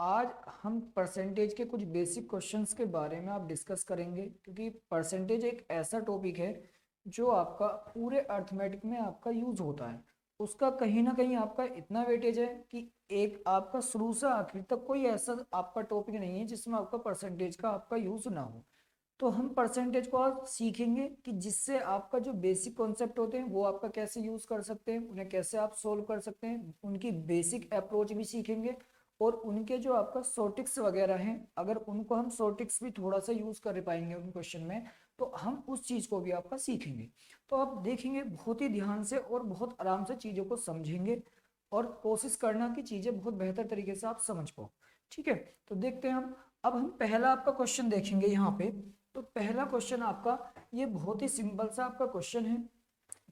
आज हम परसेंटेज के कुछ बेसिक क्वेश्चंस के बारे में आप डिस्कस करेंगे, क्योंकि परसेंटेज एक ऐसा टॉपिक है जो आपका पूरे अर्थमेटिक में आपका यूज होता है। उसका कहीं ना कहीं आपका इतना वेटेज है कि एक आपका शुरू से आखिर तक कोई ऐसा आपका टॉपिक नहीं है जिसमें आपका परसेंटेज का आपका यूज ना हो। तो हम परसेंटेज को आज सीखेंगे कि जिससे आपका जो बेसिक कॉन्सेप्ट होते हैं वो आपका कैसे यूज कर सकते हैं, उन्हें कैसे आप सोल्व कर सकते हैं, उनकी बेसिक अप्रोच भी सीखेंगे। और उनके जो आपका शॉर्टिक्स वगैरह हैं, अगर उनको हम शॉर्टिक्स भी थोड़ा सा यूज कर पाएंगे उन क्वेश्चन में, तो हम उस चीज को भी आपका सीखेंगे। तो आप देखेंगे बहुत ही ध्यान से और बहुत आराम से चीजों को समझेंगे और कोशिश करना कि चीजें बहुत बेहतर तरीके से आप समझ पाओ। ठीक है, तो देखते हैं हम। अब हम पहला आपका क्वेश्चन देखेंगे यहाँ पे। तो पहला क्वेश्चन आपका ये बहुत ही सिंपल सा आपका क्वेश्चन है।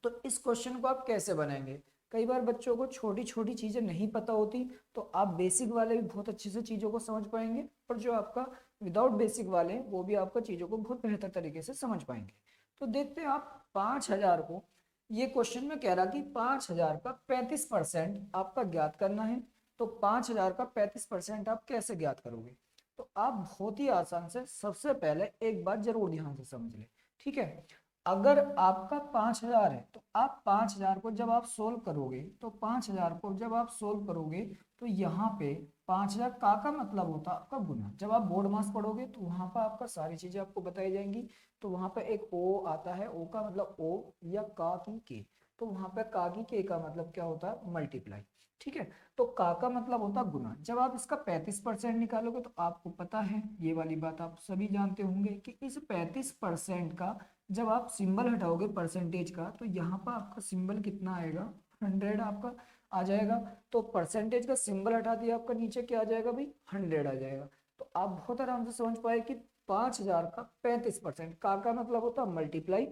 तो इस क्वेश्चन को आप कैसे बनाएंगे? कई बार बच्चों को छोटी छोटी चीजें नहीं पता होती, तो आप बेसिक वाले भी बहुत अच्छे से चीजों को समझ पाएंगे, और जो आपका विदाउट बेसिक वाले हैं वो भी आपका चीजों को बहुत बेहतर तरीके से समझ पाएंगे। तो देखते हैं आप 5,000 को, ये क्वेश्चन में कह रहा कि 5,000 का 35% आपका ज्ञात करना है। तो 5,000 का 35% आप कैसे ज्ञात करोगे? तो आप बहुत ही आसान से सबसे पहले एक बात जरूर ध्यान से समझ लें। ठीक है, अगर आपका 5,000 है तो आप 5,000 को जब आप सोल्व करोगे, तो 5,000 को जब आप सोल्व करोगे, तो यहाँ पे 5,000 का मतलब होता है आपका गुना। जब आप बोर्ड मास पढ़ोगे तो वहां पर आपका सारी चीजें आपको बताई जाएंगी। तो वहां पर एक ओ आता है, ओ का मतलब ओ, या का की के। तो वहां पे का की के का मतलब क्या होता है? मल्टीप्लाई। ठीक है, तो का मतलब होता है गुना। जब आप इसका 35% निकालोगे तो आपको पता है, ये वाली बात आप सभी जानते होंगे, कि इस 35% का जब आप सिंबल हटाओगे परसेंटेज का, तो यहाँ पर आपका सिंबल कितना आएगा? 100 आपका आ जाएगा। तो परसेंटेज का सिंबल हटा दिया, आपका नीचे क्या आ जाएगा भाई? 100 आ जाएगा। तो आप बहुत आराम से समझ पाए कि 5,000 का 35%, का मतलब होता है मल्टीप्लाई,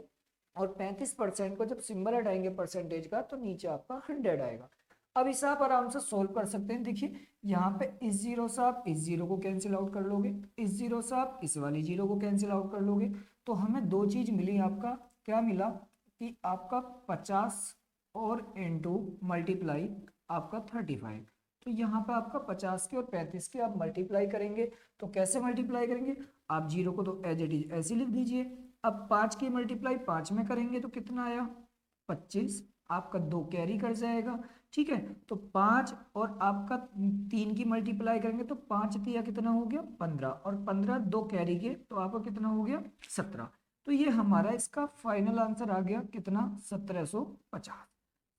और 35% को जब सिंबल हटाएंगे परसेंटेज का, तो नीचे आपका 100 आएगा। अब इसे आप आराम से सोल्व कर सकते हैं। देखिए, यहाँ पे इस जीरो से आप इस जीरो को कैंसिल आउट कर लोगे, इस जीरो से आप इस वाली जीरो को कैंसिल आउट कर लोगे। तो हमें दो चीज मिली। आपका क्या मिला? कि आपका 50 और इंटू मल्टीप्लाई आपका 35। तो यहाँ पे आपका 50 के और 35 के आप मल्टीप्लाई करेंगे। तो कैसे मल्टीप्लाई करेंगे? आप जीरो को तो एज इट इज ऐसे लिख दीजिए। अब 5 की मल्टीप्लाई 5 में करेंगे तो कितना आया? 25। आपका दो कैरी कर जाएगा। ठीक है, तो 5 और आपका 3 की मल्टीप्लाई करेंगे तो 5 तिया कितना हो गया? 15, और 15 दो कैरी के तो आपका कितना हो गया? 17। तो ये हमारा इसका फाइनल आंसर आ गया कितना? 1750।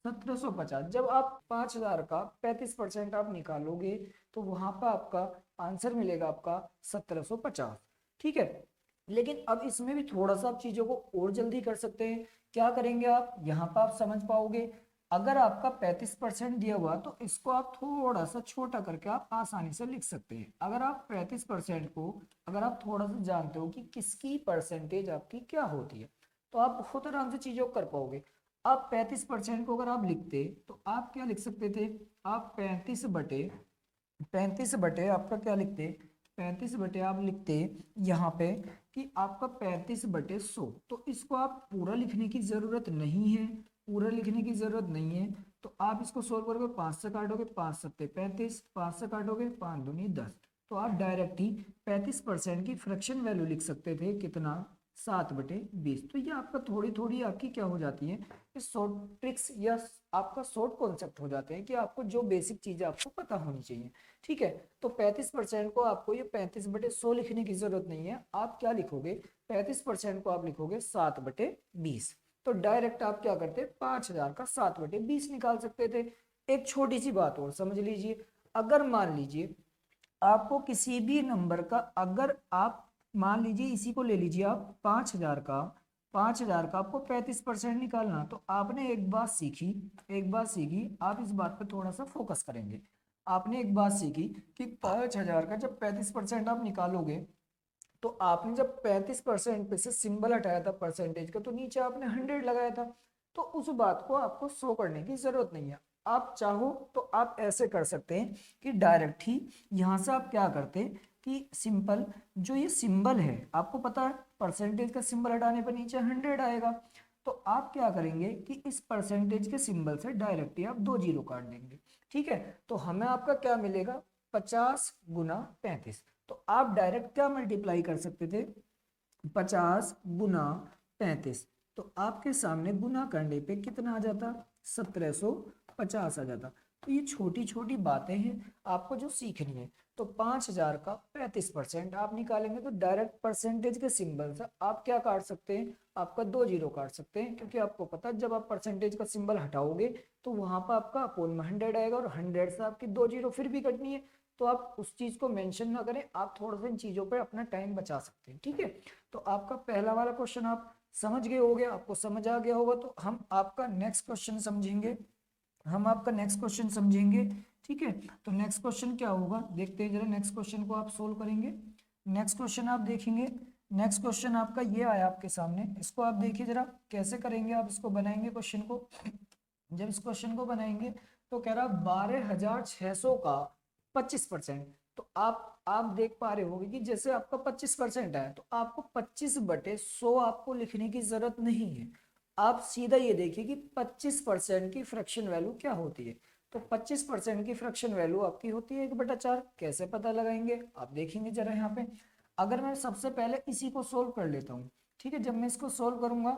1750। जब आप 5,000 का 35% आप निकालोगे, तो वहां पर आपका आंसर मिलेगा आपका 1750। ठीक है, लेकिन अब इसमें भी थोड़ा सा आप चीजों को और जल्दी कर सकते हैं। क्या करेंगे आप? यहाँ पर आप समझ पाओगे। अगर आपका 35% दिया हुआ, तो इसको आप थोड़ा सा छोटा करके आप आसानी से लिख सकते हैं। अगर आप 35% को, अगर आप थोड़ा सा जानते हो कि किसकी परसेंटेज आपकी क्या होती है, तो आप बहुत आराम से चीजों को कर पाओगे। आप 35% को अगर आप लिखते, तो आप क्या लिख सकते थे? आप 35 बटे आपका क्या लिखते? 35 बटे आप लिखते यहाँ पे कि आपका 35/100। तो इसको आप पूरा लिखने की जरूरत नहीं है, पूरा लिखने की जरूरत नहीं है। तो आप इसको सोल्व करोगे, 5 से काटोगे, 5 सत्ते 35, 5 से काटोगे, 5 दूनी 10। तो आप डायरेक्ट ही 35% की फ्रैक्शन वैल्यू लिख सकते थे, कितना? 7/20। तो ये आपका थोड़ी थोड़ी आपकी क्या हो जाती है? ये शॉर्ट ट्रिक्स या आपका शॉर्ट कॉन्सेप्ट हो जाते हैं कि आपको जो बेसिक चीजें आपको पता होनी चाहिए। ठीक है, तो 35% को आपको ये 35/100 लिखने की जरूरत नहीं है। आप क्या लिखोगे? 35% को आप लिखोगे 7/20। तो डायरेक्ट आप क्या करते? 5,000 का 7/20 निकाल सकते थे। एक छोटी सी बात और समझ लीजिए। अगर मान लीजिए आपको किसी भी नंबर का, अगर आप मान लीजिए इसी को ले लीजिए आप, 5,000 का आपको 35% निकालना, तो आपने एक बात सीखी, एक बात सीखी, आप इस बात पे थोड़ा सा फोकस करेंगे। आपने एक बात सीखी कि 5,000 का जब 35% आप निकालोगे, तो आपने जब 35% पे से सिंबल हटाया था परसेंटेज का, तो नीचे आपने 100 लगाया था। तो उस बात को आपको शो करने की जरूरत नहीं है। आप चाहो तो आप ऐसे कर सकते हैं कि डायरेक्ट ही यहाँ से आप क्या करते हैं कि सिंपल, जो ये सिंबल है आपको पता है परसेंटेज का सिंबल हटाने पर नीचे 100 आएगा। तो आप क्या करेंगे कि इस परसेंटेज के सिंबल से डायरेक्ट ही आप दो जीरो काट देंगे। ठीक है, तो हमें आपका क्या मिलेगा? 50 गुना 35। तो आप डायरेक्ट क्या मल्टीप्लाई कर सकते थे, 50 गुना 35। तो आपके सामने गुना करने पे कितना आ जाता, 1750 आ जाता। तो ये छोटी छोटी बातें हैं आपको जो सीखनी है। तो 5000 का 35% आप निकालेंगे तो डायरेक्ट परसेंटेज के सिंबल से आप क्या काट सकते हैं, आपका 2 जीरो काट सकते हैं, क्योंकि आपको पता है जब आप परसेंटेज का सिंबल हटाओगे तो वहां पर आपका अपोन में 100 आएगा, और 100 से आपकी 2 जीरो फिर भी कटनी है। तो आप उस चीज को मेंशन ना करें, आप थोड़ा सा इन चीजों पर अपना टाइम बचा सकते हैं। ठीक है, तो आपका पहला वाला क्वेश्चन आप समझ गए होगे, आपको समझ आ गया होगा। तो हम आपका नेक्स्ट क्वेश्चन समझेंगे, हम आपका नेक्स्ट क्वेश्चन समझेंगे। ठीक है, तो नेक्स्ट क्वेश्चन क्या होगा देखते हैं जरा, नेक्स्ट क्वेश्चन को आप सोल्व करेंगे। नेक्स्ट क्वेश्चन आप देखेंगे, नेक्स्ट क्वेश्चन आपका ये आया आपके सामने, इसको आप देखिए जरा कैसे करेंगे आप इसको बनाएंगे क्वेश्चन को। जब इस क्वेश्चन को बनाएंगे तो कह रहा 12,600 का 25%। तो आप देख पा रहे होंगे कि जैसे आपका 25% है तो आपको 25/100 आपको लिखने की जरूरत नहीं है। आप सीधा ये देखिए कि 25% की फ्रैक्शन वैल्यू क्या होती है। तो 25% की फ्रैक्शन वैल्यू आपकी होती है 1/4। कैसे पता लगाएंगे आप देखेंगे जरा यहाँ पे। अगर मैं सबसे पहले इसी को सोल्व कर लेता हूँ, ठीक है, जब मैं इसको सोल्व करूंगा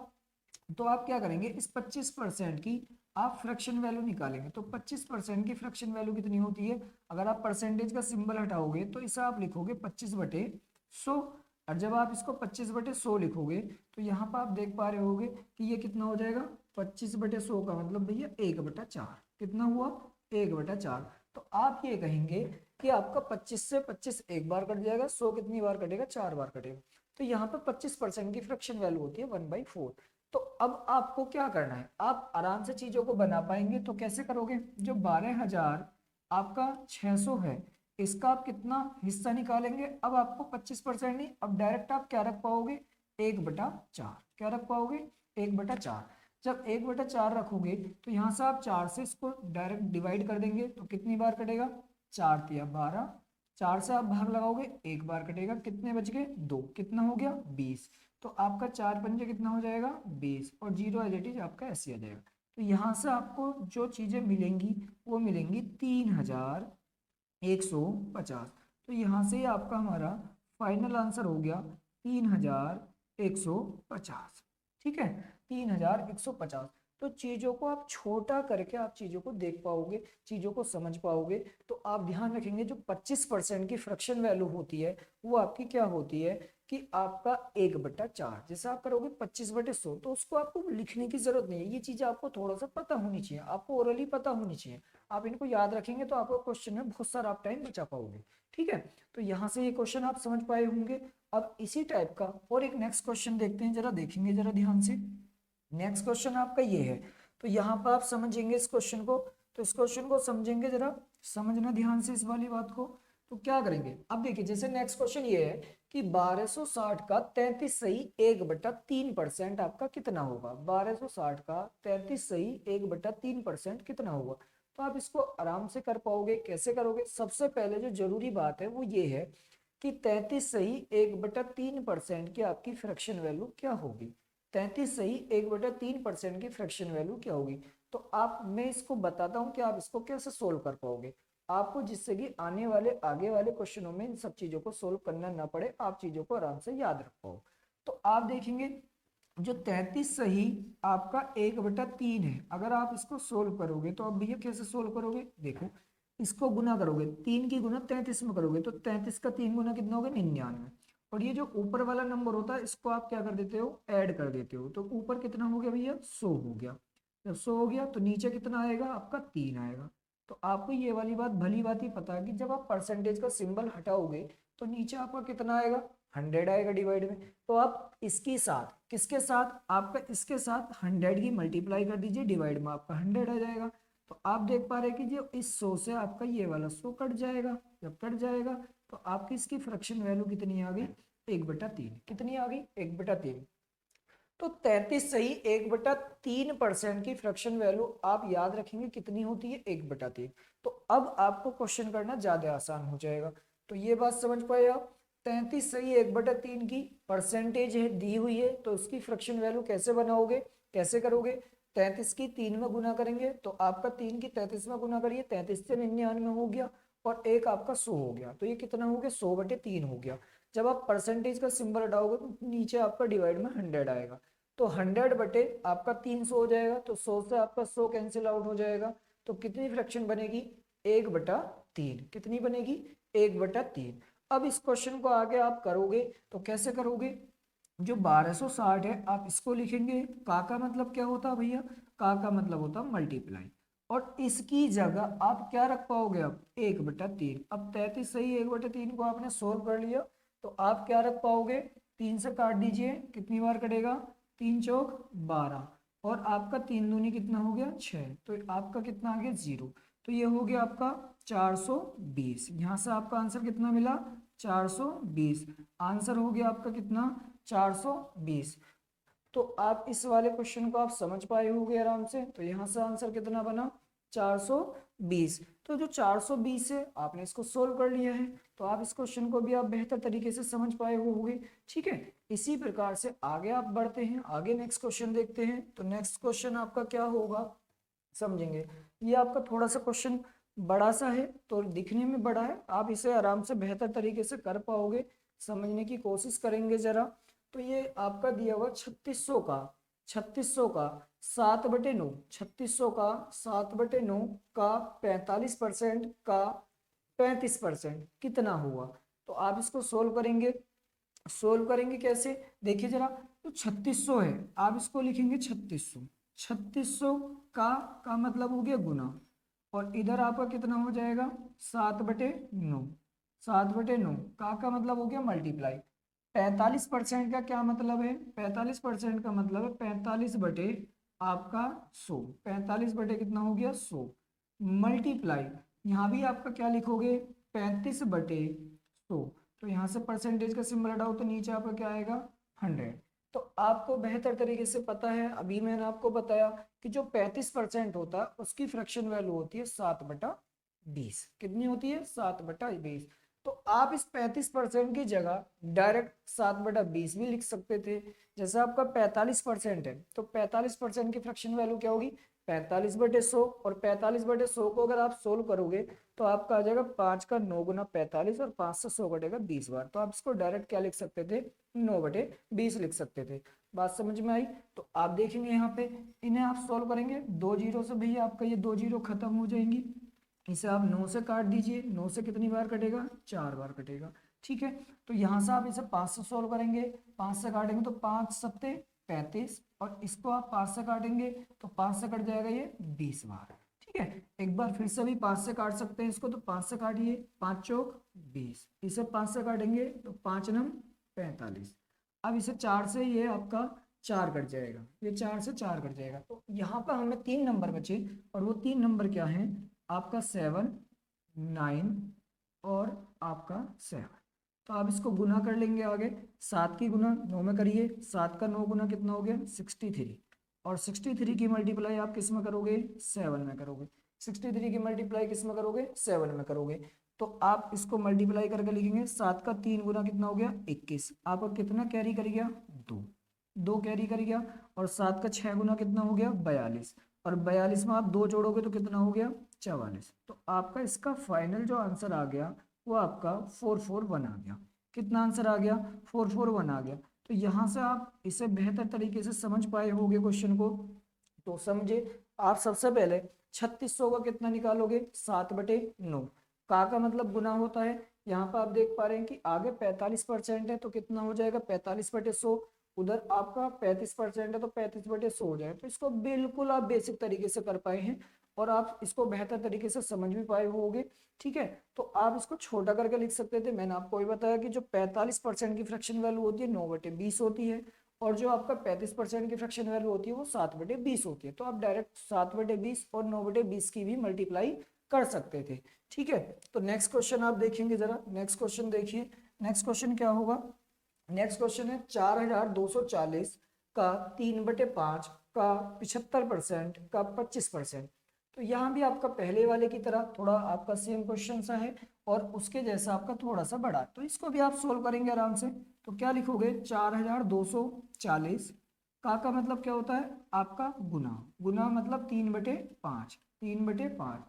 तो आप क्या करेंगे, इस 25% की आप फ्रैक्शन वैल्यू निकालेंगे। तो 25% की फ्रैक्शन वैल्यू कितनी होती है, अगर आप परसेंटेज का सिंबल हटाओगे तो इसे आप लिखोगे 25/100। और जब आप इसको 25/100 लिखोगे तो यहाँ पर आप देख पा रहे होगे कि ये कितना हो जाएगा, 25/100 का मतलब भैया 1/4। कितना हुआ, 1/4। तो आप ये कहेंगे कि आपका 25 से 25 एक बार कट जाएगा, 100 कितनी बार कटेगा, 4 बार कटेगा। तो यहाँ पर 25% की फ्रैक्शन वैल्यू होती है 1/4। तो अब आपको क्या करना है, आप आराम से चीजों को बना पाएंगे। तो कैसे करोगे, जो 12,000 आपका 600 है इसका आप कितना हिस्सा निकालेंगे। अब आपको 25% नहीं, अब डायरेक्ट आप क्या रख पाओगे, 1/4। क्या रख पाओगे, 1/4। जब 1/4 रखोगे तो यहाँ से आप 4 से इसको डायरेक्ट डिवाइड कर देंगे तो कितनी बार कटेगा, 4 तिया 12। 4 से आप भाग लगाओगे, एक बार कटेगा, कितने बच गए, 2। कितना हो गया, 20। तो आपका 4 पंजे कितना हो जाएगा, 20, और जीरो एज इट इज आपका ऐसे आ जाएगा। तो यहाँ से आपको जो चीजें मिलेंगी वो मिलेंगी 3,150। तो यहाँ से आपका हमारा फाइनल आंसर हो गया 3,150। ठीक है, 3,150। तो चीजों को आप छोटा करके आप चीजों को देख पाओगे, चीजों को समझ पाओगे। तो आप ध्यान रखेंगे जो 25% की फ्रैक्शन वैल्यू होती है वो आपकी क्या होती है कि आपका 1/4। जैसे आप करोगे 25/100 तो उसको आपको लिखने की जरूरत नहीं है। ये चीजें आपको थोड़ा सा पता होनी चाहिए, आपको ओरली पता होनी चाहिए। आप इनको याद रखेंगे तो आपको क्वेश्चन में बहुत सारा आप टाइम बचा पाओगे। ठीक है, तो यहाँ से ये क्वेश्चन आप समझ पाए होंगे। अब इसी टाइप का और एक नेक्स्ट क्वेश्चन देखते हैं, जरा देखेंगे जरा ध्यान से। नेक्स्ट क्वेश्चन आपका ये है, तो यहाँ पर आप समझेंगे इस क्वेश्चन को। तो इस क्वेश्चन को समझेंगे, जरा समझना ध्यान से इस वाली बात को। तो क्या करेंगे, अब देखिए जैसे नेक्स्ट क्वेश्चन ये है कि 1260 का 33 सही 1/3% आपका कितना होगा। 1260 का 33 सही 1/3% कितना होगा। तो आप इसको आराम से कर पाओगे। कैसे करोगे, सबसे पहले जो जरूरी बात है वो ये है कि 33 सही 1/3% की आपकी फ्रैक्शन वैल्यू क्या होगी। 33 सही 1/3% की फ्रैक्शन वैल्यू क्या होगी। तो आप, मैं इसको बताता हूँ कि आप इसको कैसे सोल्व कर पाओगे आपको, जिससे कि आने वाले आगे वाले क्वेश्चनों में इन सब चीजों को सोल्व करना ना पड़े, आप चीजों को आराम से याद रख पाओ। तो आप देखेंगे जो 33 सही आपका 1/3 है, अगर आप इसको सोल्व करोगे तो अब भैया कैसे सोल्व करोगे, देखो इसको गुना करोगे, 3 की गुना 33 में करोगे तो 33 का 3 गुना कितना होगा, 99। और ये जो ऊपर वाला नंबर होता है इसको आप क्या कर देते हो, ऐड कर देते हो। तो ऊपर कितना हो गया भैया, 100 हो गया। जब 100 हो गया तो नीचे कितना आएगा आपका, 3 आएगा। तो आपको ये वाली बात भली बात ही पता है कि जब आप परसेंटेज का सिंबल हटाओगे तो नीचे आपका कितना आएगा, 100 आएगा डिवाइड में। तो आप इसके साथ, किसके साथ, आपका इसके साथ 100 की मल्टीप्लाई कर दीजिए, डिवाइड में आपका 100 आ जाएगा। तो आप देख पा रहे हैं कि जो इस 100 से आपका ये वाला 100 कट जाएगा। जब कट जाएगा तो आपकी इसकी फ्रैक्शन वैल्यू कितनी आ गई, 1/3। कितनी आ गई, 1/3। तो 33 सही 1/3% की फ्रैक्शन वैल्यू आप याद रखेंगे कितनी होती है, 1/3। तो अब आपको क्वेश्चन करना ज्यादा आसान हो जाएगा। तो ये बात समझ पाए आप, 33 सही 1/3 की परसेंटेज है दी हुई है, तो उसकी फ्रैक्शन वैल्यू कैसे बनाओगे, कैसे करोगे, 33 की 3 में गुना करेंगे तो आपका 3 की 33 में गुना करिए, 33 से 99 हो गया। और एक आपका 100 हो गया, तो ये कितना हो गया 100/3 हो गया। जब आप परसेंटेज का सिंबल हटाओगे तो नीचे आपका डिवाइड में 100 आएगा, तो 100 बटे आपका 300 हो जाएगा, तो 100 से आपका 100 कैंसिल आउट हो जाएगा, तो कितनी फ्रैक्शन बनेगी 1/3। कितनी बनेगी 1/3। अब इस क्वेश्चन को आगे आप करोगे तो कैसे करोगे, जो 1260 है आप इसको लिखेंगे, का मतलब क्या होता है भैया, का मतलब होता है मल्टीप्लाई, और इसकी जगह आप क्या रख पाओगे अब 1/3। अब 33 सही 1/3 को आपने सोल्व कर लिया, तो आप क्या रख पाओगे, 3 से काट दीजिए, कितनी बार कटेगा 3 चौक 12, और आपका 3 दूनी कितना हो गया 6, तो आपका कितना आ गया 0, तो ये हो गया आपका 420। यहाँ से आपका आंसर कितना मिला 420, आंसर हो गया आपका कितना 420। तो आप इस वाले क्वेश्चन को आप समझ पाए होंगे आराम से, तो यहाँ से आंसर कितना बना 420। तो जो 420 है आपने इसको सोल्व कर लिया है, तो आप इस क्वेश्चन को भी आप बेहतर तरीके से समझ पाए होंगे। ठीक है, इसी प्रकार से आगे आप बढ़ते हैं, आगे नेक्स्ट क्वेश्चन देखते हैं। तो नेक्स्ट क्वेश्चन आपका क्या होगा समझेंगे। ये आपका थोड़ा सा क्वेश्चन बड़ा सा है, तो दिखने में बड़ा है, आप इसे आराम से बेहतर तरीके से कर पाओगे, समझने की कोशिश करेंगे जरा। तो ये आपका दिया हुआ 3600 का 7/9, 3600 का 7/9 का 45% का 35% कितना हुआ। तो आप इसको सोल्व करेंगे, सोल्व करेंगे कैसे देखिए जरा। तो 3600 है, आप इसको लिखेंगे 3600, 3600 का मतलब हो गया गुना, और इधर आपका कितना हो जाएगा 7/9, 7/9 का मतलब हो गया मल्टीप्लाई। 45% का क्या मतलब है, 45% का मतलब है 45 बटे आपका 100, 45 बटे कितना हो गया 100, मल्टीप्लाई यहाँ भी आपका क्या लिखोगे 35/100, तो यहाँ से परसेंटेज का सिंबल हटाओ तो नीचे आपका क्या आएगा 100। तो आपको बेहतर तरीके से पता है, अभी मैंने आपको बताया कि जो 35% होता है उसकी फ्रैक्शन वैल्यू होती है 7/20। कितनी होती है 7/20। तो आप इस 35% की जगह डायरेक्ट 7/20 भी लिख सकते थे। जैसे आपका 45% है, तो 45% की फ्रैक्शन वैल्यू क्या होगी 45/100, और 45/100 को अगर आप सोल्व करोगे तो आपका आ जाएगा 5 का 9 गुना 45, और 5 से 100 कटेगा 20 बार, तो आप इसको डायरेक्ट क्या लिख सकते थे 9/20 लिख सकते थे। बात समझ में आई। तो आप देखेंगे यहाँ पे इन्हें आप सोल्व करेंगे, 2 जीरो से भैया आपका ये 2 जीरो खत्म हो जाएंगी, इसे आप 9 से काट दीजिए, 9 से कितनी बार कटेगा 4 बार कटेगा। ठीक है, तो यहाँ से आप इसे 5 से सोल्व करेंगे, 5 से काटेंगे तो 5 सत्ते 35, और इसको आप 5 से काटेंगे तो 5 से कट जाएगा ये 20 बार। ठीक है, एक बार फिर से भी 5 से काट सकते हैं इसको, तो 5 से काटिए, 5 चौक 20, इसे 5 से काटेंगे तो 5 नम 45। अब इसे 4 से ये आपका 4 कट जाएगा, ये 4 से 4 कट जाएगा, तो यहाँ पर हमें 3 नंबर बचे, और वो 3 नंबर क्या हैं आपका 7, 9 और आपका 7। तो आप इसको गुना कर लेंगे आगे, 7 की गुना 9 में करिए, 7 का 9 गुना कितना हो गया 63, और 63 की मल्टीप्लाई आप किस में करोगे 7 में करोगे, 63 की मल्टीप्लाई किस में करोगे 7 में करोगे। तो आप इसको मल्टीप्लाई करके लिखेंगे, 7 का 3 गुना कितना हो गया 21, आपका कितना कैरी कर गया 2, 2 कैरी कर गया, और 7 का 6 गुना कितना हो गया 42, और 42 में आप 2 जोड़ोगे तो कितना हो गया 44। तो आपका इसका फाइनल जो आंसर आ गया वो आपका 441 आ गया। कितना आंसर आ गया 441 आ गया। तो यहाँ से आप इसे बेहतर तरीके से समझ पाए होंगे क्वेश्चन को। तो समझे, आप सबसे पहले 3600 का कितना निकालोगे 7/9, का मतलब गुना होता है। यहाँ पर आप देख पा रहे हैं कि आगे 45% है, तो कितना हो जाएगा 45/100, उधर आपका 35% है तो 35/100 हो जाएगा। तो इसको बिल्कुल आप बेसिक तरीके से कर पाए हैं, और आप इसको बेहतर तरीके से समझ भी पाए होंगे। ठीक है, तो आप इसको छोटा करके लिख सकते थे। मैंने आपको ये बताया कि जो 45% की फ्रैक्शन वैल्यू होती है 9/20 होती है, और जो आपका 35% की फ्रैक्शन वैल्यू होती है वो 7/20 होती है। तो आप डायरेक्ट 7/20 और 9/20 की भी मल्टीप्लाई कर सकते थे। ठीक है, तो नेक्स्ट क्वेश्चन आप देखेंगे जरा, नेक्स्ट क्वेश्चन देखिए। नेक्स्ट क्वेश्चन क्या होगा, नेक्स्ट क्वेश्चन है 4240 का 3/5 का 75% का 25%। तो यहाँ भी आपका पहले वाले की तरह थोड़ा आपका सेम क्वेश्चन सा है, और उसके जैसा आपका थोड़ा सा बड़ा, तो इसको भी आप सोल्व करेंगे आराम से। तो क्या लिखोगे 4240 का मतलब क्या होता है आपका गुना, गुना मतलब 3/5, 3/5,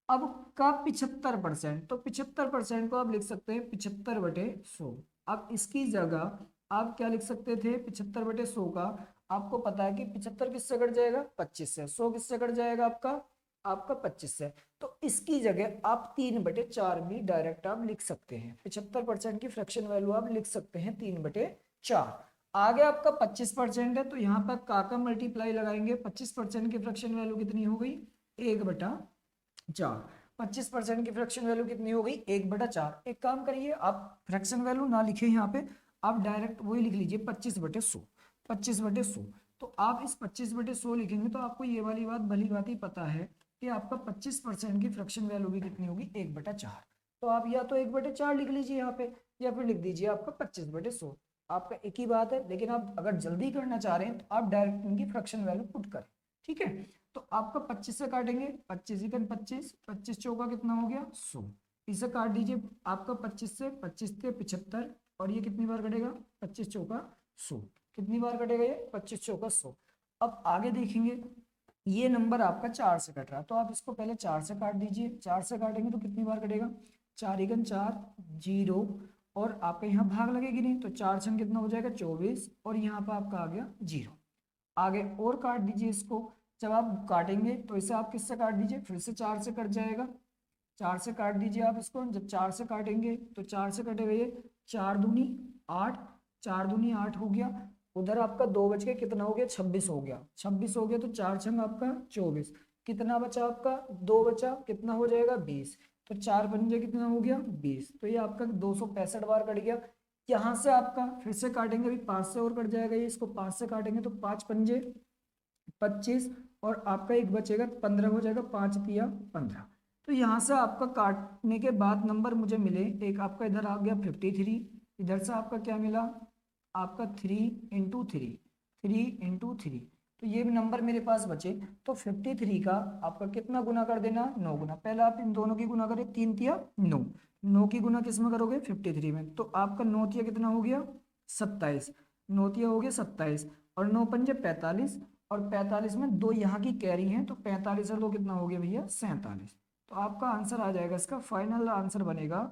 अब का 75%, तो 75% को आप लिख सकते हैं 75/100। अब इसकी जगह आप क्या लिख सकते थे, 75/100 का आपको पता है कि 75 किससे कट जाएगा, 25 से, 100 किससे कट जाएगा आपका, आपका 25 से। तो इसकी जगह आप 3/4 भी डायरेक्ट आप लिख सकते हैं, 75% की फ्रैक्शन वैल्यू आप लिख सकते हैं 3/4। आगे आपका 25% है, तो यहाँ पर का मल्टीप्लाई लगाएंगे, 25% की फ्रैक्शन वैल्यू कितनी हो गई, 1/4। 25% की फ्रैक्शन वैल्यू कितनी हो गई, 1/4। एक काम करिए, आप फ्रैक्शन वैल्यू ना लिखे यहाँ पे, आप डायरेक्ट वही लिख लीजिए 25/100, 25/100। तो आप इस 25/100 लिखेंगे तो आपको ये वाली बात भली बात ही पता है कि आपका 25% की फ्रैक्शन वैल्यू भी कितनी होगी, 1/4। तो आप या तो 1/4 लिख लीजिए यहाँ पे, या फिर लिख दीजिए आपका 25/100। आपका एक ही बात है, लेकिन आप अगर जल्दी करना चाह रहे हैं तो आप डायरेक्ट इनकी फ्रैक्शन वैल्यू पुट करें। ठीक है, तो आपका 25 से काटेंगे, 25 25 चौका कितना हो गया, 100। इसे काट दीजिए आपका 25 से, 25 के 75, और ये कितनी बार कटेगा, 25 चौका 100। कितनी बार कटेगा ये, 25 चौका 100। अब आगे देखेंगे, ये नंबर आपका 4 से कट रहा है, तो आप इसको पहले 4 से काट दीजिए। 4 से काटेंगे तो कितनी बार कटेगा, 4×4 0, और आपके यहाँ भाग लगेगी नहीं, तो 4×6 कितना हो जाएगा, 24, और यहाँ पर आपका आ गया 0। आगे और काट दीजिए इसको। जब आप काटेंगे तो इसे आप किससे काट दीजिए, फिर से 4 से कट जाएगा। 4 से काट दीजिए आप इसको। जब 4 से काटेंगे तो 4 से कटे हुए 4×2 8, 4×2 8 हो गया। उधर आपका 2 बच के कितना हो गया, 26 हो गया। 26 हो गया तो 4×6 आपका 24, कितना बचा आपका, 2 बचा, कितना हो जाएगा, 20। तो 4×5 कितना हो गया, 20। तो ये आपका 265 बार कट गया। यहाँ से आपका फिर से काटेंगे, अभी 5 से और कट जाएगा ये, इसको 5 से काटेंगे तो 5×5 25, और आपका एक बचेगा 15 हो जाएगा, 5×3 15। तो यहाँ से आपका काटने के बाद नंबर मुझे मिले, एक आपका इधर आ गया 53, इधर से आपका क्या मिला, आपका 3×3, 3×3। तो ये भी नंबर मेरे पास बचे। तो 53 का आपका कितना गुना कर देना, 9 गुना। पहले आप इन दोनों की गुना करें, 3×3 = 9, 9 की गुना किस में करोगे, 53 में। तो आपका 9×3 कितना हो गया, 27, 9×3 हो गया 27, और 9×5 45, और 45 में 2 यहाँ की कैरी हैं, तो 45 और 2 कितना हो गया भैया, 47। तो आपका आंसर आ जाएगा, इसका फाइनल आंसर बनेगा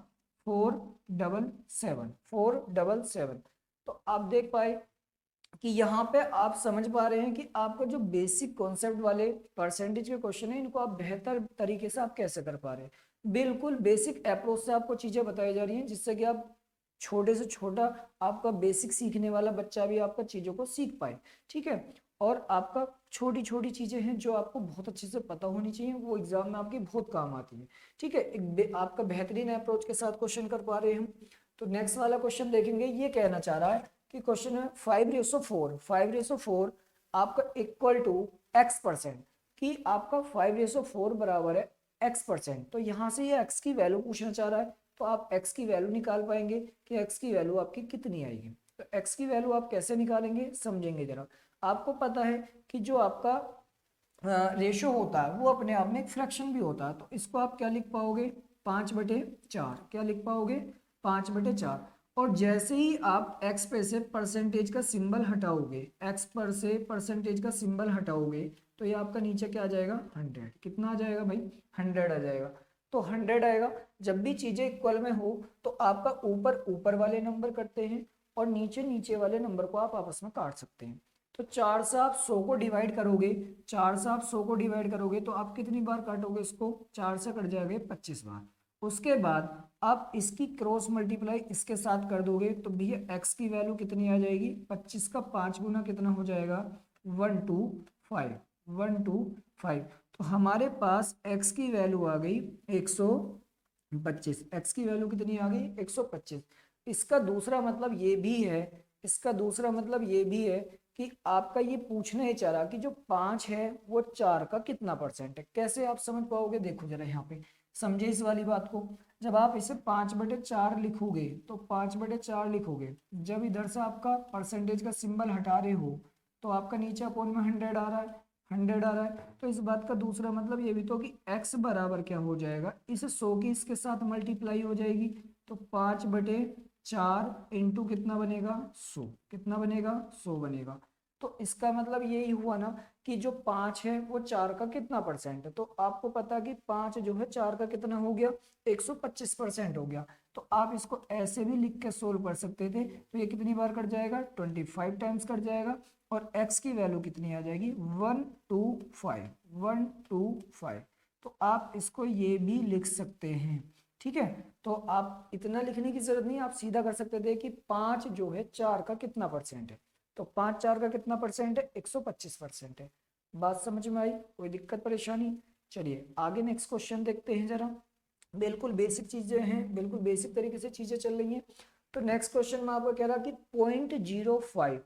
477, 477। तो आप देख पाए कि यहाँ पे आप समझ पा रहे हैं कि आपका जो बेसिक कॉन्सेप्ट वाले परसेंटेज के क्वेश्चन है, इनको आप बेहतर तरीके से आप कैसे कर पा रहे हैं। बिल्कुल बेसिक अप्रोच से आपको चीजें बताई जा रही हैं, जिससे कि आप छोटे से छोटा आपका बेसिक सीखने वाला बच्चा भी आपका चीजों को सीख पाए। ठीक है, और आपका छोटी छोटी चीजें हैं जो आपको बहुत अच्छे से पता होनी चाहिए, वो एग्जाम में आपकी बहुत काम आती है। ठीक है, आपका बेहतरीन अप्रोच के साथ क्वेश्चन कर पा रहे हैं हम। तो नेक्स्ट वाला क्वेश्चन देखेंगे, ये कहना चाह रहा है कि क्वेश्चन है 5/4, 5/4 आपका इक्वल टू x%, कि आपका 5/4 बराबर है x%। तो यहाँ से ये x की वैल्यू पूछना चाह रहा है, तो आप x की वैल्यू निकाल पाएंगे कि x की वैल्यू आपकी कितनी आएगी। तो x की वैल्यू आप कैसे निकालेंगे, समझेंगे जरा। आपको पता है कि जो आपका रेशो होता है वो अपने आप में एक फ्रैक्शन भी होता है, तो इसको आप क्या लिख पाओगे, 5/4। क्या लिख पाओगे, 5/4। और जैसे ही आप x पे से परसेंटेज का सिंबल हटाओगे, x पर से परसेंटेज का सिंबल हटाओगे, तो ये आपका नीचे क्या आ जाएगा, 100। कितना आ जाएगा भाई, 100 आ जाएगा। तो 100 आएगा। जब भी चीजें इक्वल में हो तो आपका ऊपर ऊपर वाले नंबर करते हैं, और नीचे नीचे वाले नंबर को आप आपस में काट सकते हैं। तो 4 से आप 100 को डिवाइड करोगे, 4 से आप 100 को डिवाइड करोगे तो आप कितनी बार काटोगे इसको, 4 से कट जाएगा 25 बार। उसके बाद आप इसकी क्रॉस मल्टीप्लाई इसके साथ कर दोगे, तो भैया x की वैल्यू कितनी आ जाएगी, 25 का 5 गुना कितना हो जाएगा, 125, 125। तो हमारे पास x की वैल्यू आ गई 125। x की वैल्यू कितनी आ गई, 125। इसका दूसरा मतलब ये भी है, इसका दूसरा मतलब ये भी है कि आपका ये पूछना ही चाह रहा कि जो 5 है वो 4 का कितना परसेंट है। कैसे आप समझ पाओगे, देखो जरा यहाँ पे समझे इस वाली बात को। जब आप इसे 5/4 लिखोगे, तो 5/4 लिखोगे, जब इधर से आपका परसेंटेज का सिंबल हटा रहे हो तो आपका नीचे अपोन में 100 आ रहा है, 100 आ रहा है। तो इस बात का दूसरा मतलब ये भी तो कि x बराबर क्या हो जाएगा, इस 100 की इसके साथ मल्टीप्लाई हो जाएगी, तो 5/4 इंटू कितना बनेगा, 100। कितना बनेगा, 100 बनेगा। तो इसका मतलब यही हुआ ना कि जो 5 है वो 4 का कितना परसेंट है। तो आपको पता कि 5 जो है 4 का कितना हो गया, 125% हो गया। तो आप इसको ऐसे भी लिख के सोल्व कर सकते थे। तो ये कितनी बार कट जाएगा, 25 टाइम्स कट जाएगा। और x की वैल्यू कितनी आ जाएगी, 125, 125। तो आप इसको ये भी लिख सकते हैं। ठीक है, तो आप इतना लिखने की जरूरत नहीं, आप सीधा कर सकते थे कि 5 जो है 4 का कितना परसेंट है। तो 5 4 का कितना परसेंट है, 125% है। बात समझ में आई, कोई दिक्कत परेशानी। चलिए आगे नेक्स्ट क्वेश्चन देखते हैं जरा। बिल्कुल बेसिक चीजें हैं, बिल्कुल बेसिक तरीके से चीजें चल रही हैं। तो नेक्स्ट क्वेश्चन में आपको कह रहा कि 0.05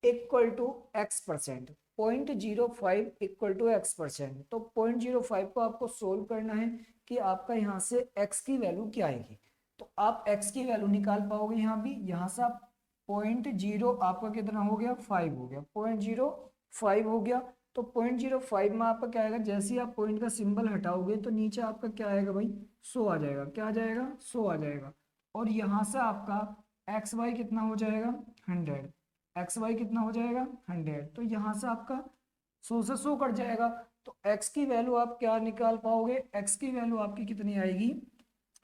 equal to x%, 0.05 equal to x%। तो 0.05 को आपको सोल्व करना है कि आपका यहाँ से x की वैल्यू क्या आएगी। तो आप x की वैल्यू निकाल पाओगे यहाँ भी, यहाँ से आप 0.0 आपका कितना हो गया, 5 हो गया, 0.05 हो गया। तो 0.05 में आपका क्या आएगा, जैसे ही आप पॉइंट का सिंबल हटाओगे तो नीचे आपका क्या आएगा भाई, 100 आ जाएगा। क्या आ जाएगा, 100 आ जाएगा। और यहाँ से आपका एक्स वाई कितना हो जाएगा, 100। एक्स वाई कितना हो जाएगा, 100। तो यहाँ से आपका 100 से 100 कट जाएगा। तो x की वैल्यू आप क्या निकाल पाओगे, x की वैल्यू आपकी कितनी आएगी,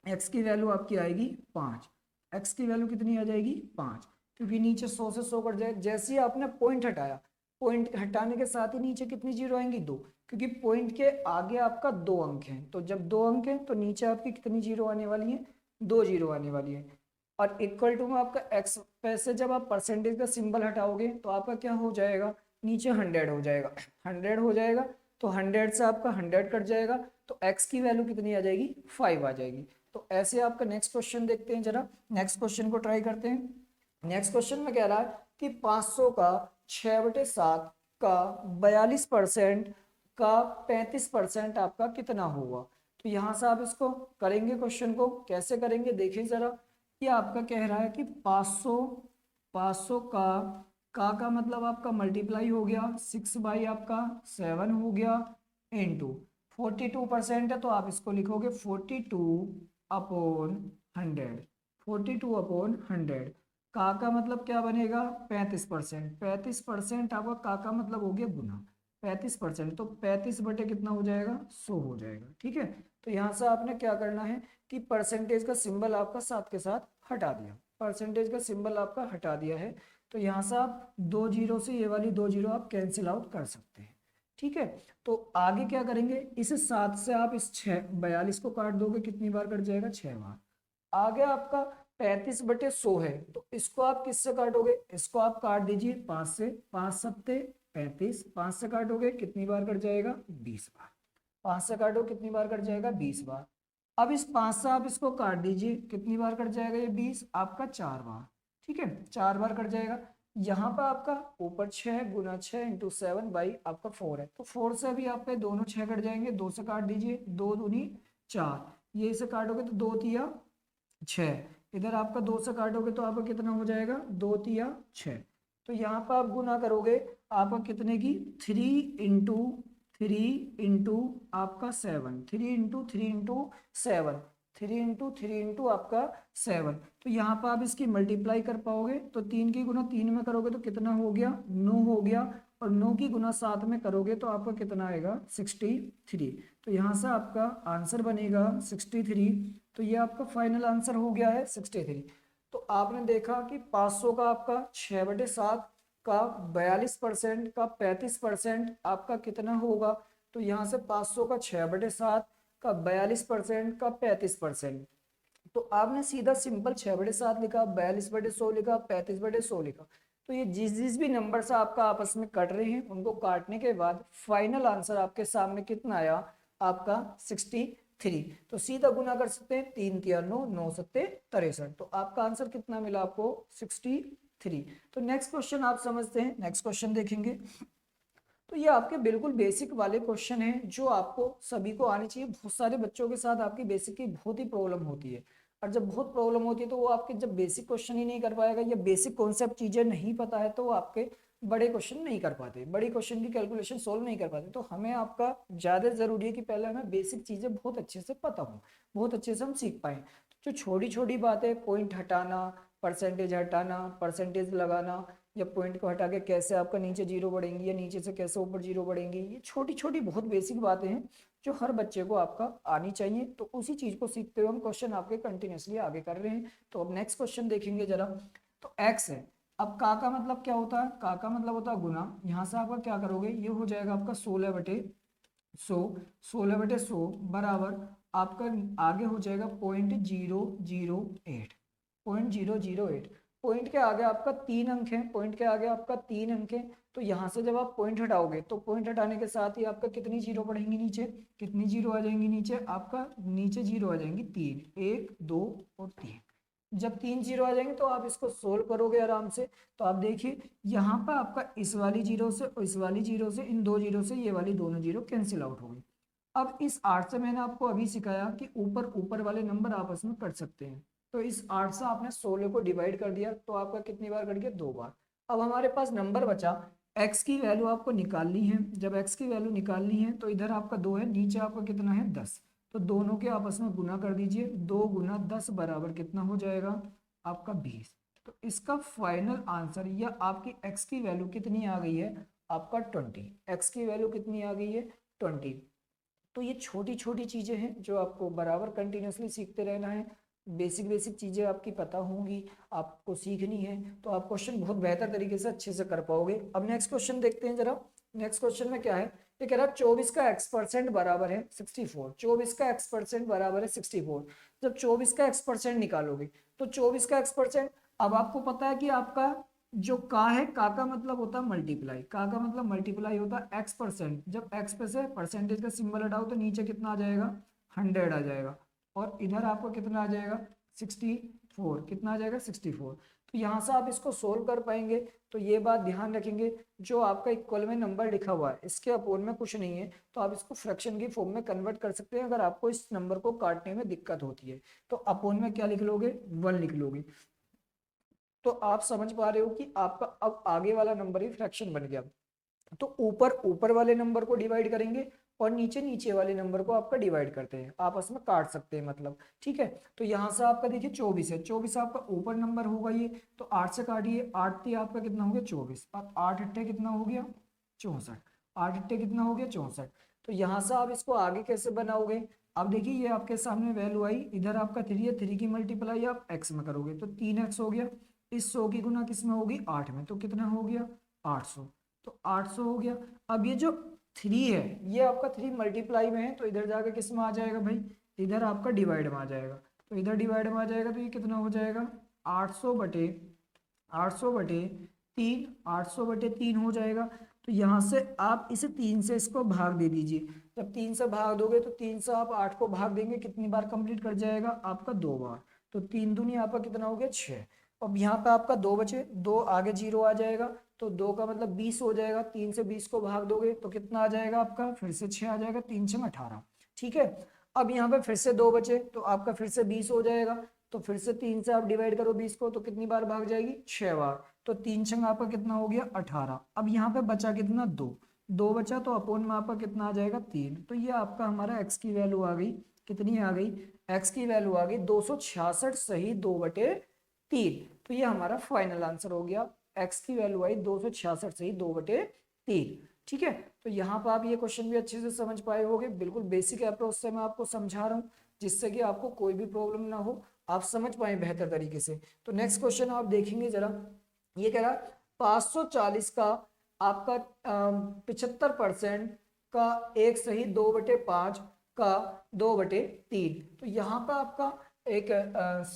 x की वैल्यू आपकी आएगी 5। x की वैल्यू कितनी आ जाएगी, 5। क्योंकि नीचे 100 से 100 कट जाए, जैसे ही आपने पॉइंट हटाया, पॉइंट हटाने के साथ ही नीचे कितनी जीरो आएंगी, 2। क्योंकि पॉइंट के आगे आपका 2 अंक हैं, तो जब 2 अंक हैं तो नीचे आपकी कितनी जीरो आने वाली है, 2 जीरो आने वाली है। और इक्वल टू में आपका x पैसे जब आप परसेंटेज का सिंबल हटाओगे तो आपका क्या हो जाएगा, नीचे 100 हो जाएगा, 100 हो जाएगा। तो 100 से आपका 100 कट जाएगा। तो x की वैल्यू कितनी आ जाएगी, 5 आ जाएगी। तो ऐसे आपका नेक्स्ट क्वेश्चन देखते हैं जरा, नेक्स्ट क्वेश्चन को ट्राई करते हैं। नेक्स्ट क्वेश्चन में कह रहा है कि 500 का 6/7 का 42% का 35% आपका कितना होगा। तो यहाँ से आप इसको करेंगे, क्वेश्चन को कैसे करेंगे देखिए जरा। ये आपका कह रहा है कि 500, 500 का मतलब आपका मल्टीप्लाई हो गया, 6 बाई आपका 7 हो गया, इंटू 42% है। तो आप इसको लिखोगे 42/100, 42/100। का मतलब क्या बनेगा, 35%, 35% आपका का मतलब हो गया गुना 35%। तो 35 बटे कितना हो जाएगा, 100 हो जाएगा। ठीक है, तो यहाँ से आपने क्या करना है कि परसेंटेज का सिंबल आपका साथ के साथ हटा दिया, परसेंटेज का सिंबल आपका हटा दिया है। तो यहाँ से आप 2 जीरो से ये वाली 2 जीरो आप कैंसिल आउट कर सकते हैं। ठीक है, तो आगे क्या करेंगे, इस 7 से आप इस 42 को काट दोगे, कितनी बार कट जाएगा, 6 बार। आगे आपका 35/100 है, तो इसको आप किससे काटोगे, इसको आप काट दीजिए 5 से, 5 सत्ते 35, 5 से काटोगे कितनी बार कट जाएगा, 20 बार। 5 से काटो कितनी बार कट जाएगा, 20 बार। अब इस 5 से आप इसको काट दीजिए, कितनी बार कट जाएगा ये 20, आपका 4 बार। ठीक है, 4 बार कट जाएगा। यहाँ पर आपका ऊपर 6 गुना 6 इंटू 7 बाई आपका 4 है। तो 4 से अभी आपके दोनों 6 कट जाएंगे, 2 से काट दीजिए, 2 दूनी 4, ये इसे काटोगे तो 2 तिया 6, इधर आपका 2 से काटोगे तो आपका कितना हो जाएगा, 2 तिया 6। तो यहाँ पर आप गुना करोगे आपका कितने की, 3 इंटू आपका 7, 3 इंटू 3 इंटू आपका 7। तो यहाँ पर आप इसकी मल्टीप्लाई कर पाओगे, तो 3 की गुना 3 में करोगे तो कितना हो गया, 9 हो गया। और 9 की गुना 7 में करोगे तो आपका कितना आएगा, 63। तो यहाँ से आपका आंसर बनेगा 63। तो ये आपका फाइनल आंसर हो गया है 63। तो आपने देखा कि 500 का आपका 6/7 का 42% का 35% आपका कितना होगा। तो यहाँ से 500 का 6/7 का 42% का 35%। तो आपने सीधा सिंपल 6/7 लिखा, 42/100 लिखा, 35/100 लिखा। तो ये जिस जिस भी नंबर से आपका आपस में कट रहे हैं उनको काटने के बाद फाइनल आंसर आपके सामने कितना आया, आपका 63। तो सीधा गुना कर सकते हैं, 3 तिया 9, 9 सत्ते 63। तो आपका आंसर कितना मिला आपको, 63। तो नेक्स्ट क्वेश्चन आप समझते हैं, नेक्स्ट क्वेश्चन देखेंगे। तो ये आपके बिल्कुल बेसिक वाले क्वेश्चन हैं जो आपको सभी को आने चाहिए। बहुत सारे बच्चों के साथ आपकी बेसिक की बहुत ही प्रॉब्लम होती है, और जब बहुत प्रॉब्लम होती है तो वो आपके जब बेसिक क्वेश्चन ही नहीं कर पाएगा या बेसिक कॉन्सेप्ट चीजें नहीं पता है तो वो आपके बड़े क्वेश्चन नहीं कर पाते, बड़ी क्वेश्चन की कैलकुलेशन सोल्व नहीं कर पाते। तो हमें आपका ज्यादा जरूरी है कि पहले हमें बेसिक चीजें बहुत अच्छे से पता हो, बहुत अच्छे से हम सीख पाए। तो जो छोटी छोटी बातें, पॉइंट हटाना, परसेंटेज हटाना, परसेंटेज लगाना, या पॉइंट को हटा के कैसे आपका नीचे जीरो बढ़ेंगी या नीचे से कैसे ऊपर जीरो बढ़ेंगी। ये छोटी छोटी बहुत बेसिक बातें हैं जो हर बच्चे को आपका आनी चाहिए। तो उसी चीज को सीखते हुए हम क्वेश्चन आपके कंटिन्यूसली आगे कर रहे हैं। तो अब नेक्स्ट क्वेश्चन देखेंगे जरा। तो एक्स है, अब का मतलब क्या होता है, का मतलब होता है गुना। यहाँ से आपका क्या करोगे, ये हो जाएगा आपका 16/100, 16/100 बराबर आपका आगे हो जाएगा 0.008, 0.008। पॉइंट के आगे आपका 3 अंक है, पॉइंट के आगे आपका 3 अंक है। तो यहाँ से जब आप पॉइंट हटाओगे तो पॉइंट हटाने के साथ ही आपका कितनी जीरो पड़ेंगी नीचे, कितनी जीरो आ जाएंगी नीचे, आपका नीचे जीरो आ जाएंगी 3, 1 2 और 3। जब 3 जीरो आ जाएंगे तो आप इसको सोल्व करोगे आराम से। तो आप देखिए यहाँ पर आपका इस वाली जीरो से और इस वाली जीरो से, इन दो जीरो से ये वाली दोनों जीरो कैंसिल आउट हो गई। अब इस 8 से मैंने आपको अभी सिखाया कि ऊपर ऊपर वाले नंबर आपस में कट सकते हैं। तो इस 8 से आपने 16 को डिवाइड कर दिया तो आपका कितनी बार कट गया, 2 बार। अब हमारे पास नंबर बचा, x की वैल्यू आपको निकालनी है। जब x की वैल्यू निकालनी है तो इधर आपका 2 है, नीचे आपका कितना है 10। तो दोनों के आपस में गुना कर दीजिए, 2 गुना 10 बराबर कितना हो जाएगा आपका 20। तो इसका फाइनल आंसर या आपकी x की वैल्यू कितनी आ गई है आपका 20। x की वैल्यू कितनी आ गई है 20। तो ये छोटी छोटी चीज़ें हैं जो आपको बराबर कंटिन्यूसली सीखते रहना है। बेसिक बेसिक चीज़ें आपकी पता होंगी, आपको सीखनी है, तो आप क्वेश्चन बहुत बेहतर तरीके से अच्छे से कर पाओगे। अब नेक्स्ट क्वेश्चन देखते हैं जरा। नेक्स्ट क्वेश्चन में क्या है, ये कह रहा है 24 का x% बराबर है 64। 24 का x% बराबर है 64। जब 24 का x% निकालोगे तो 24 का x%, अब आपको पता है कि आपका जो का है, का मतलब होता है मल्टीप्लाई, का मतलब मल्टीप्लाई होता है x%। जब x पे से परसेंटेज का सिंबल हटाओ तो नीचे कितना आ जाएगा 100 आ जाएगा, और इधर आपको कितना आ जाएगा 64, कितना आ जाएगा 64। तो यहाँ से आप इसको सोल्व कर पाएंगे। तो ये बात ध्यान रखेंगे, जो आपका इक्वल में नंबर लिखा हुआ है इसके अपोन में कुछ नहीं है, तो आप इसको फ्रैक्शन की फॉर्म में कन्वर्ट कर सकते हैं। अगर आपको इस नंबर को काटने में दिक्कत होती है तो अपोन में क्या लिख लोगे 1 लिख लोगे। तो आप समझ पा रहे हो कि आपका अब आगे वाला नंबर ही फ्रैक्शन बन गया। तो ऊपर ऊपर वाले नंबर को डिवाइड करेंगे और नीचे नीचे वाले नंबर को आपका डिवाइड करते हैं, आपस में काट सकते हैं मतलब, ठीक है। तो यहाँ से आपका देखिए 24 है, 24 आपका ऊपर नंबर होगा ये, तो 8 से काटिए, 8 थी आपका कितना हो गया 24, अब 8 अट्ठे कितना हो गया 64, 8 अट्ठे कितना हो गया 64। तो यहाँ से आप इसको आगे कैसे बनाओगे, अब देखिए ये आपके सामने वैल्यू आई, इधर आपका 3 है, 3 की मल्टीप्लाई आप x में करोगे तो 3x हो गया, इस 100 की गुना किस में होगी 8 में, तो कितना हो गया 800। तो 800 हो गया। अब ये जो 3 है ये आपका 3 मल्टीप्लाई में है, तो इधर जाकर किस में आ जाएगा भाई, इधर आपका डिवाइड में आ जाएगा। तो इधर डिवाइड में आ जाएगा तो ये कितना हो जाएगा 800/3, 800/3 हो जाएगा। तो यहाँ से आप इसे 3 से इसको भाग दे दीजिए। जब 3 से भाग दोगे तो 3 से आप 8 को भाग देंगे, कितनी बार कंप्लीट कर जाएगा आपका 2 बार। तो 3 दूनी आपका कितना हो गया 6। अब यहाँ पे आपका 2 बचे, 2 आगे 0 आ जाएगा, तो 2 का मतलब 20 हो जाएगा। 3 से 20 को भाग दोगे तो कितना आ जाएगा आपका, फिर से 6 आ जाएगा, 3 6 18, ठीक है। अब यहाँ पे फिर से 2 बचे तो आपका फिर से 20 हो जाएगा, तो फिर से 3 से आप डिवाइड करो 20 को तो कितनी बार भाग जाएगी 6 बार। तो 3 छंग आपका कितना हो गया 18। अब यहाँ पे बचा कितना 2, 2 बचा तो अपोन में आपका कितना आ जाएगा 3। तो ये आपका हमारा x की वैल्यू आ गई, कितनी आ गई, x की वैल्यू आ गई 266 सही 2/3। तो ये हमारा फाइनल आंसर हो गया, x की वैल्यू आई 266 सही 2/3, ठीक है। तो यहाँ पर आप ये क्वेश्चन भी अच्छे से समझ पाए होंगे, बिल्कुल बेसिक अप्रोच से मैं आपको समझा रहा हूँ जिससे कि आपको कोई भी प्रॉब्लम ना हो, आप समझ पाए बेहतर तरीके से। तो नेक्स्ट क्वेश्चन आप देखेंगे जरा, ये कह रहा 540 का आपका 75% का 1 सही 2/5 का 2/3। तो यहाँ पर आपका एक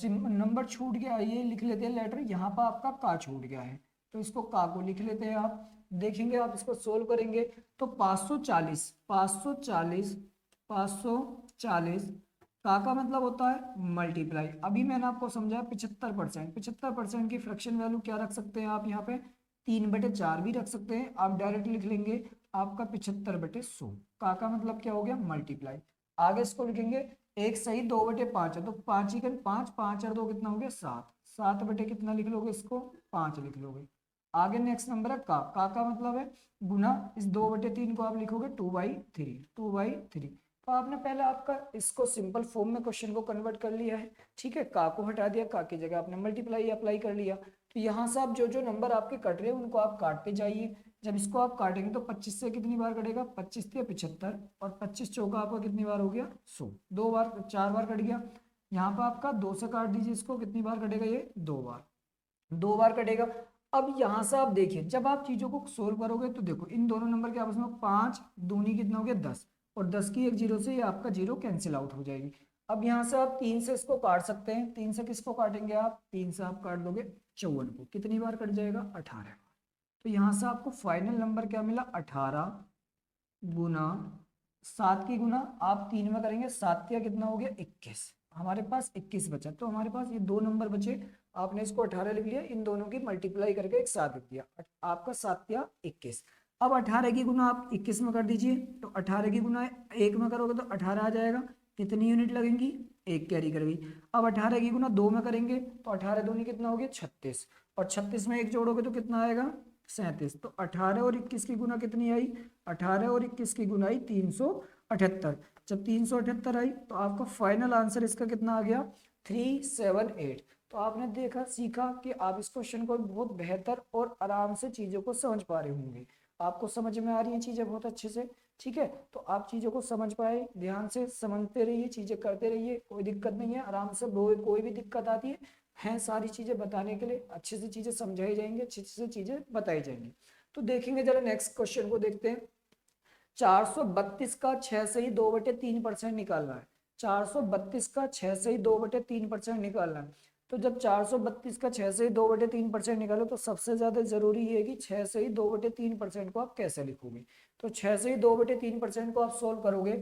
नंबर छूट गया, ये लिख लेते हैं लेटर, यहाँ पर आपका का छूट गया है तो इसको का को लिख लेते हैं। आप देखेंगे आप इसको सोल्व करेंगे तो 540 540 540 का मतलब होता है मल्टीप्लाई। अभी मैंने आपको समझाया 75%, 75% की फ्रैक्शन वैल्यू क्या रख सकते हैं आप यहाँ पे 3/4 भी रख सकते हैं। आप डायरेक्ट लिख लेंगे आपका 75/100, का मतलब क्या हो गया मल्टीप्लाई। आगे इसको लिखेंगे 1 सही 2/5 है तो 5 ही 5, 5 और 2 कितना हो गया 7, 7 बटे कितना लिख लोगे इसको 5 लिख लोगे। आगे नेक्स्ट नंबर है का मतलब है गुना, इस 2/3 को आप लिखोगे 2/3, 2/3। तो आपने पहले आपका इसको सिंपल फॉर्म में क्वेश्चन को कन्वर्ट कर लिया है, ठीक है। का को हटा दिया, का की जगह आपने मल्टीप्लाई अप्लाई कर लिया। तो यहाँ से आप जो जो नंबर आपके कट रहे हैं उनको आप काटते जाइए। जब इसको आप काटेंगे तो 25 से कितनी बार कटेगा, 25 से 75, और 25 चौका आपका कितनी बार हो गया 100, 2 बार, 4 बार कट गया। यहाँ पर आपका 2 से काट दीजिए इसको, कितनी बार कटेगा ये 2 बार, 2 बार कटेगा। अब यहाँ से आप देखिए जब आप चीज़ों को सोल्व करोगे तो देखो इन दोनों नंबर के आपस में 5 दूनी कितना हो गया 10, और 10 की एक जीरो से ये आपका जीरो कैंसिल आउट हो जाएगी। अब यहाँ से आप 3 से इसको काट सकते हैं, 3 से किसको काटेंगे आप, 3 से आप काट दोगे 54 को, कितनी बार कट जाएगा 18। तो यहाँ से आपको फाइनल नंबर क्या मिला 18 गुना 7 की गुना आप 3 में करेंगे, 7 या कितना हो गया 21, हमारे पास 21 बचा। तो हमारे पास ये 2 नंबर बचे, आपने इसको 18 लिख लिया, इन दोनों की मल्टीप्लाई करके एक 7 लिख दिया, आपका 7 या 21। अब 18 की गुना आप 21 में कर दीजिए, तो 18 की गुना 1 में करोगे तो 18 आ जाएगा, कितनी यूनिट लगेंगी 1 कैरी करेगी। अब 18 की गुना 2 में करेंगे तो 18 दूनी कितना हो गया 36, और 36 में 1 जोड़ोगे तो कितना आएगा 37। तो 18 और 21 की गुना कितनी आई, 18 और 21 की गुना आई 378। जब 378 आई तो आपका फाइनल आंसर इसका कितना आ गया 378। तो आपने देखा सीखा कि आप इस क्वेश्चन को बहुत बेहतर और आराम से चीज़ों को समझ पा रहे होंगे, आपको समझ में आ रही हैं चीज़ें बहुत अच्छे से, ठीक है। तो आप चीज़ों को समझ पाए, ध्यान से समझते रहिए, चीज़ें करते रहिए, कोई दिक्कत नहीं है, आराम से कोई भी दिक्कत आती है सारी चीज़ें बताने के लिए अच्छे से चीज़ें समझाई जाएंगी, अच्छे से चीज़ें बताई जाएंगी। तो देखेंगे जरा नेक्स्ट क्वेश्चन को देखते हैं। 432 का 6 से ही 2/3% निकालना है, 432 का 6 से ही 2/3% निकालना है। तो जब 432 का 6 से ही 2/3% निकालो तो सबसे ज़्यादा ज़रूरी है कि 6 से ही 2/3% को आप कैसे लिखोगे। तो 6 से ही 2/3% को आप सोल्व करोगे,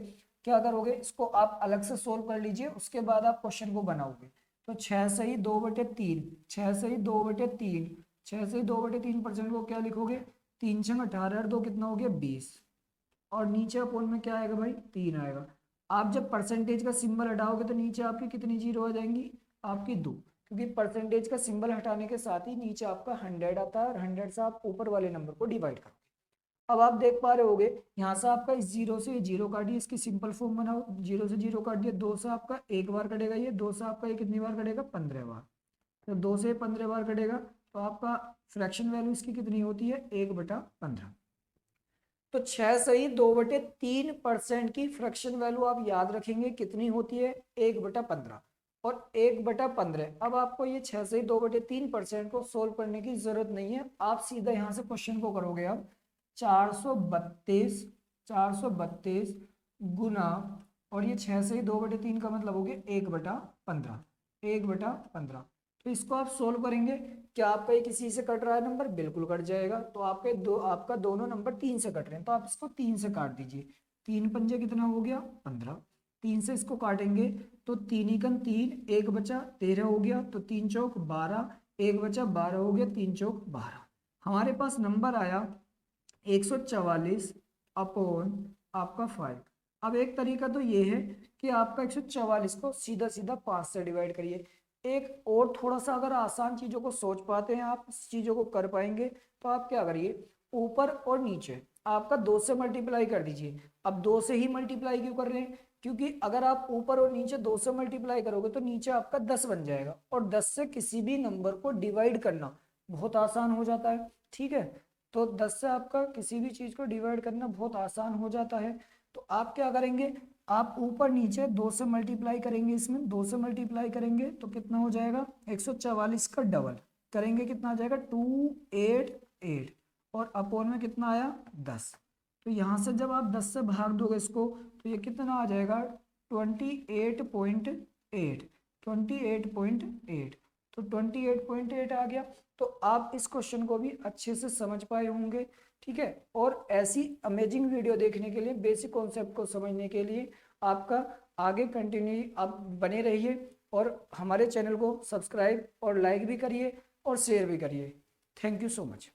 क्या करोगे, इसको आप अलग से सोल्व कर लीजिए, उसके बाद आप क्वेश्चन को बनाओगे। तो 6 से ही 2/3, 6 से ही 2/3, 6 से ही 2/3% को क्या लिखोगे, 3 छंग 18 और 2 कितना हो गया 20, और नीचे अपोन में क्या आएगा भाई 3 आएगा। आप जब परसेंटेज का सिंबल हटाओगे तो नीचे आपकी कितनी जीरो आ जाएंगी, आपकी 2, क्योंकि परसेंटेज का सिंबल हटाने के साथ ही नीचे आपका 100 आता है, और 100 से आप ऊपर वाले नंबर को डिवाइड करोगे। अब आप देख पा रहे होगे यहाँ से आपका इस जीरो से जीरो काटिए, इसकी सिंपल फॉर्म बनाओ, जीरो से जीरो काट दिया, 2 से आपका 1 बार कटेगा ये, 2 से आपका ये कितनी बार कटेगा 15 बार, तो 2 से 15 बार कटेगा, तो आपका फ्रैक्शन वैल्यू इसकी कितनी होती है 1/15। तो 6 से ही 2/3% की फ्रैक्शन वैल्यू आप याद रखेंगे कितनी होती है 1/15, और 1/15। अब आपको ये 6 से ही 2/3% को सोल्व करने की जरूरत नहीं है, आप सीधा यहाँ से क्वेश्चन को करोगे। अब 432 गुना, और ये 6 से ही 2/3 का मतलब हो गया 1/15, 1/15। तो इसको आप सोल्व करेंगे, क्या आपका ये किसी से कट रहा है नंबर, बिल्कुल कट जाएगा। तो आपका दोनों नंबर 3 से कट रहे हैं, तो आप इसको 3 से काट दीजिए, 3 पंजे कितना हो गया 15, 3 से इसको काटेंगे तो 3 एकम 3, 1 बचा 13 हो गया, तो 3 चौक 12, 1 बचा 12 हो गया, 3 चौक 12, हमारे पास नंबर आया 144 अपॉन आपका 5। अब एक तरीका तो ये है कि आपका 144 को सीधा सीधा 5 से डिवाइड करिए। एक और थोड़ा सा अगर आसान चीज़ों को सोच पाते हैं आप, चीज़ों को कर पाएंगे, तो आप क्या करिए, ऊपर और नीचे आपका 2 से मल्टीप्लाई कर दीजिए। अब 2 से ही मल्टीप्लाई क्यों कर रहे हैं, क्योंकि अगर आप ऊपर और नीचे 2 से मल्टीप्लाई करोगे तो नीचे आपका 10 बन जाएगा, और 10 से किसी भी नंबर को डिवाइड करना बहुत आसान हो जाता है, ठीक है। तो 10 से आपका किसी भी चीज़ को डिवाइड करना बहुत आसान हो जाता है। तो आप क्या करेंगे, आप ऊपर नीचे 2 से मल्टीप्लाई करेंगे, इसमें 2 से मल्टीप्लाई करेंगे तो कितना हो जाएगा 144 का डबल करेंगे, कितना आ जाएगा 288, और अपोन में कितना आया 10। तो यहाँ से जब आप 10 से भाग दोगे इसको तो ये कितना आ जाएगा 28.8, 28.8, तो 28.8 आ गया। तो आप इस क्वेश्चन को भी अच्छे से समझ पाए होंगे, ठीक है। और ऐसी अमेजिंग वीडियो देखने के लिए, बेसिक कॉन्सेप्ट को समझने के लिए आपका आगे कंटिन्यू आप बने रहिए, और हमारे चैनल को सब्सक्राइब और लाइक भी करिए और शेयर भी करिए। Thank you so much.